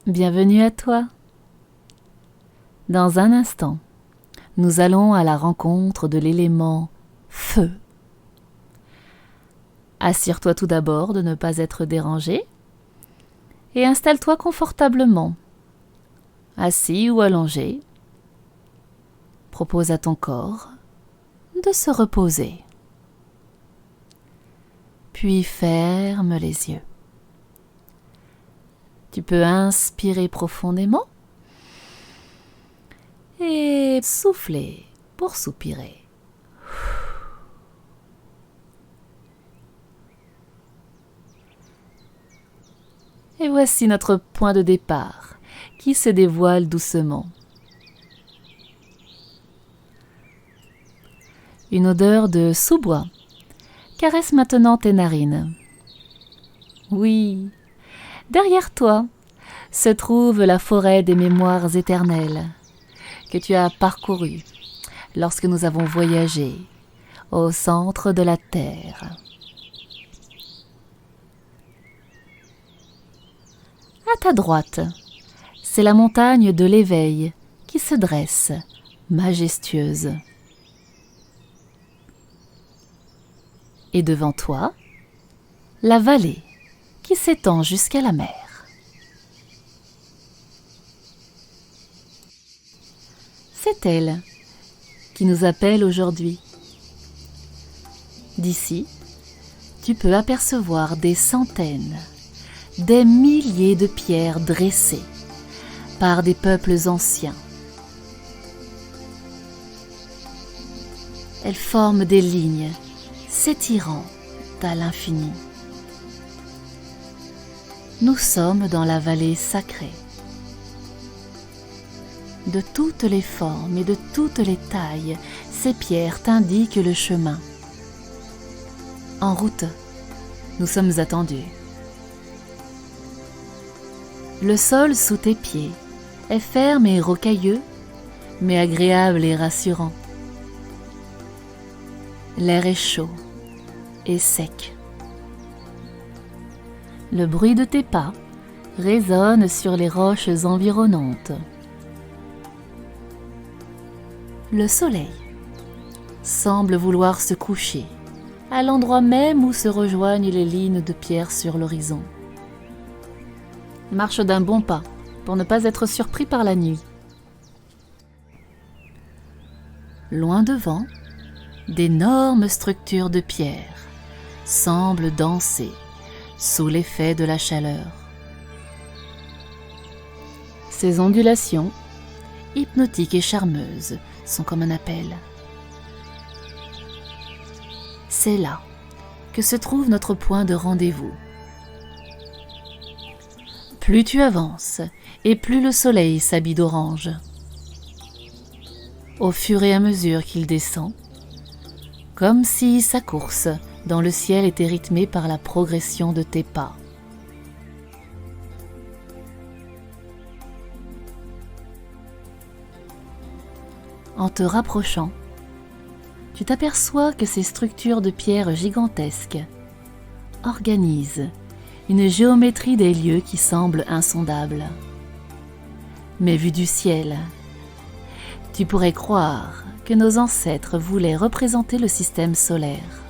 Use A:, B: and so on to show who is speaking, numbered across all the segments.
A: Bienvenue à toi. Dans un instant, nous allons à la rencontre de l'élément feu. Assure-toi tout d'abord de ne pas être dérangé et installe-toi confortablement, assis ou allongé. Propose à ton corps de se reposer. Puis ferme les yeux. Tu peux inspirer profondément et souffler pour soupirer. Et voici notre point de départ qui se dévoile doucement. Une odeur de sous-bois caresse maintenant tes narines. Oui, derrière toi se trouve la forêt des mémoires éternelles que tu as parcourue lorsque nous avons voyagé au centre de la Terre. À ta droite, c'est la montagne de l'éveil qui se dresse, majestueuse. Et devant toi, la vallée qui s'étend jusqu'à la mer. C'est elle qui nous appelle aujourd'hui. D'ici, tu peux apercevoir des centaines, des milliers de pierres dressées par des peuples anciens. Elles forment des lignes s'étirant à l'infini. Nous sommes dans la vallée sacrée. De toutes les formes et de toutes les tailles, ces pierres t'indiquent le chemin. En route, nous sommes attendus. Le sol sous tes pieds est ferme et rocailleux, mais agréable et rassurant. L'air est chaud et sec. Le bruit de tes pas résonne sur les roches environnantes. Le soleil semble vouloir se coucher à l'endroit même où se rejoignent les lignes de pierre sur l'horizon. Marche d'un bon pas pour ne pas être surpris par la nuit. Loin devant, d'énormes structures de pierre semblent danser sous l'effet de la chaleur. Ces ondulations, hypnotiques et charmeuses, sont comme un appel. C'est là que se trouve notre point de rendez-vous. Plus tu avances, et plus le soleil s'habille d'orange. Au fur et à mesure qu'il descend, comme si sa course dans le ciel était rythmée par la progression de tes pas. En te rapprochant, tu t'aperçois que ces structures de pierre gigantesques organisent une géométrie des lieux qui semble insondable. Mais vu du ciel, tu pourrais croire que nos ancêtres voulaient représenter le système solaire.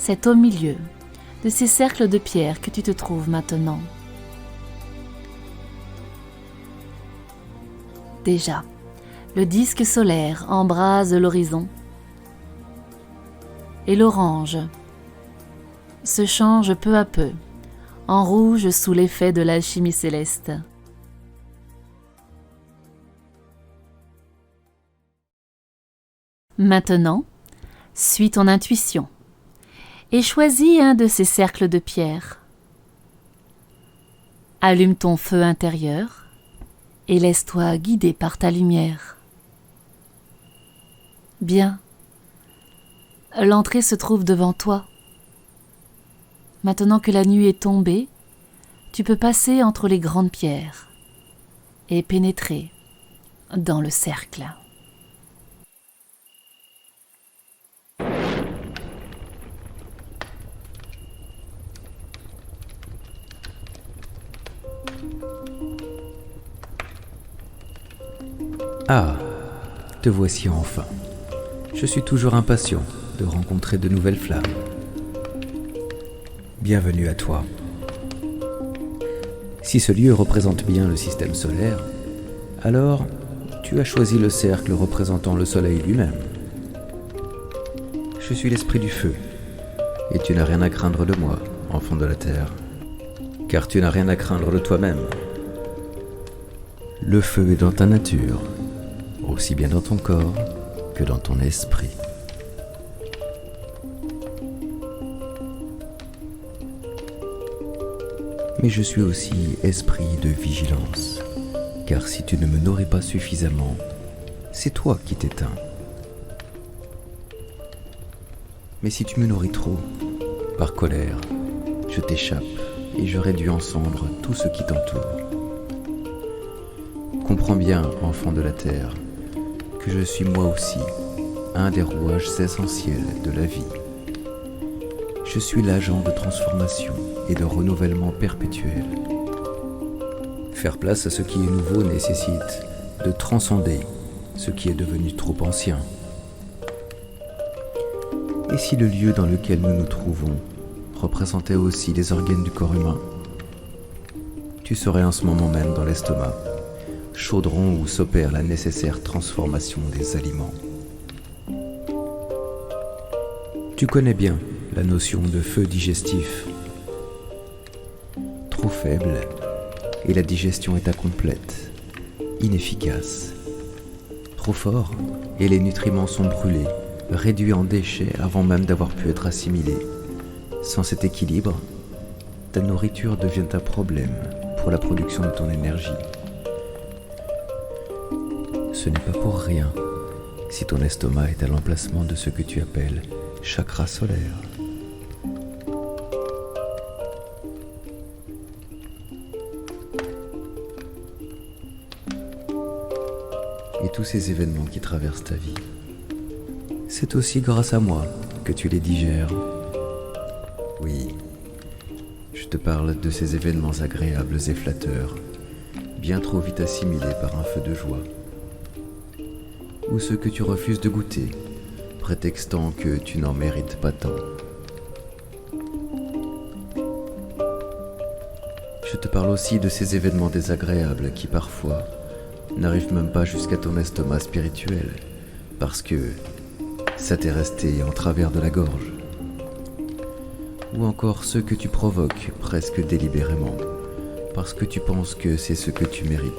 A: C'est au milieu de ces cercles de pierre que tu te trouves maintenant. Déjà, le disque solaire embrase l'horizon et l'orange se change peu à peu en rouge sous l'effet de l'alchimie céleste. Maintenant, suis ton intuition et choisis un de ces cercles de pierre. Allume ton feu intérieur et laisse-toi guider par ta lumière. Bien, l'entrée se trouve devant toi. Maintenant que la nuit est tombée, tu peux passer entre les grandes pierres et pénétrer dans le cercle.
B: Ah, te voici enfin. Je suis toujours impatient de rencontrer de nouvelles flammes. Bienvenue à toi. Si ce lieu représente bien le système solaire, alors tu as choisi le cercle représentant le soleil lui-même. Je suis l'esprit du feu, et tu n'as rien à craindre de moi, enfant de la terre, car tu n'as rien à craindre de toi-même. Le feu est dans ta nature, aussi bien dans ton corps que dans ton esprit. Mais je suis aussi esprit de vigilance, car si tu ne me nourris pas suffisamment, c'est toi qui t'éteins. Mais si tu me nourris trop, par colère, je t'échappe et je réduis en cendres tout ce qui t'entoure. Comprends bien, enfant de la terre, que je suis moi aussi un des rouages essentiels de la vie. Je suis l'agent de transformation et de renouvellement perpétuel. Faire place à ce qui est nouveau nécessite de transcender ce qui est devenu trop ancien. Et si le lieu dans lequel nous nous trouvons représentait aussi les organes du corps humain, tu serais en ce moment même dans l'estomac, chaudron où s'opère la nécessaire transformation des aliments. Tu connais bien la notion de feu digestif. Trop faible, et la digestion est incomplète, inefficace. Trop fort, et les nutriments sont brûlés, réduits en déchets avant même d'avoir pu être assimilés. Sans cet équilibre, ta nourriture devient un problème pour la production de ton énergie. Ce n'est pas pour rien si ton estomac est à l'emplacement de ce que tu appelles chakra solaire. Et tous ces événements qui traversent ta vie, c'est aussi grâce à moi que tu les digères. Oui, je te parle de ces événements agréables et flatteurs, bien trop vite assimilés par un feu de joie, ou ceux que tu refuses de goûter, prétextant que tu n'en mérites pas tant. Je te parle aussi de ces événements désagréables qui parfois n'arrivent même pas jusqu'à ton estomac spirituel, parce que ça t'est resté en travers de la gorge. Ou encore ceux que tu provoques presque délibérément, parce que tu penses que c'est ce que tu mérites.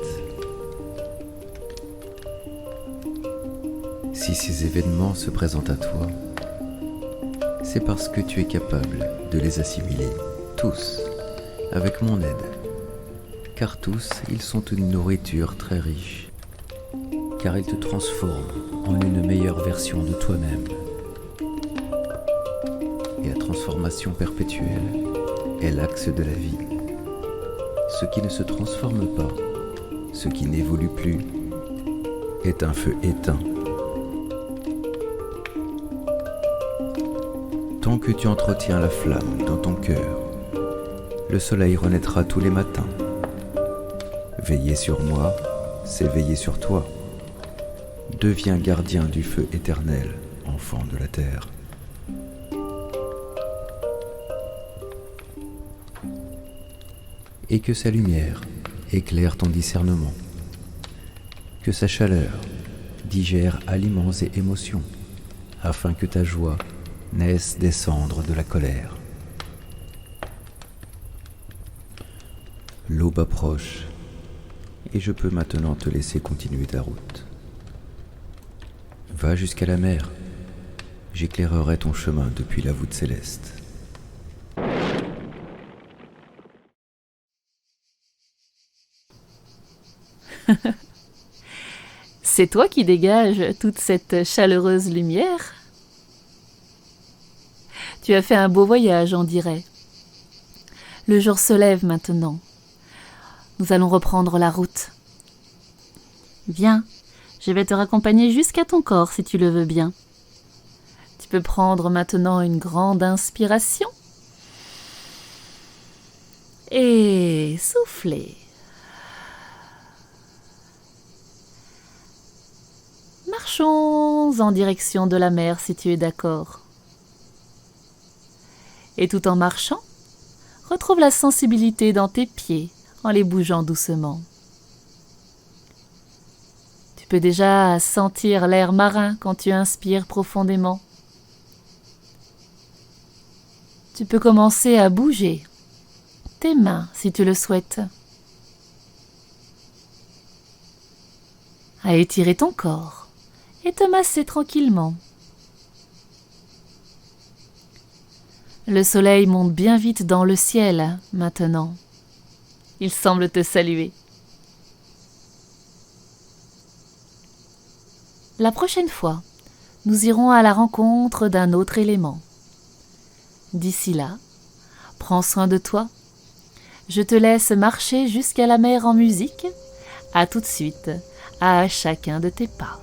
B: Si ces événements se présentent à toi, c'est parce que tu es capable de les assimiler, tous, avec mon aide. Car tous, ils sont une nourriture très riche, car ils te transforment en une meilleure version de toi-même. Et la transformation perpétuelle est l'axe de la vie. Ce qui ne se transforme pas, ce qui n'évolue plus, est un feu éteint. Tant que tu entretiens la flamme dans ton cœur, le soleil renaîtra tous les matins. Veiller sur moi, c'est veiller sur toi. Deviens gardien du feu éternel, enfant de la terre. Et que sa lumière éclaire ton discernement, que sa chaleur digère aliments et émotions, afin que ta joie naisse des cendres de la colère. L'aube approche, et je peux maintenant te laisser continuer ta route. Va jusqu'à la mer, j'éclairerai ton chemin depuis la voûte céleste.
A: C'est toi qui dégages toute cette chaleureuse lumière. Tu as fait un beau voyage, on dirait. Le jour se lève maintenant. Nous allons reprendre la route. Viens, je vais te raccompagner jusqu'à ton corps si tu le veux bien. Tu peux prendre maintenant une grande inspiration et souffler. Marchons en direction de la mer si tu es d'accord. Et tout en marchant, retrouve la sensibilité dans tes pieds en les bougeant doucement. Tu peux déjà sentir l'air marin quand tu inspires profondément. Tu peux commencer à bouger tes mains si tu le souhaites, à étirer ton corps et te masser tranquillement. Le soleil monte bien vite dans le ciel maintenant. Il semble te saluer. La prochaine fois, nous irons à la rencontre d'un autre élément. D'ici là, prends soin de toi. Je te laisse marcher jusqu'à la mer en musique. À tout de suite, à chacun de tes pas.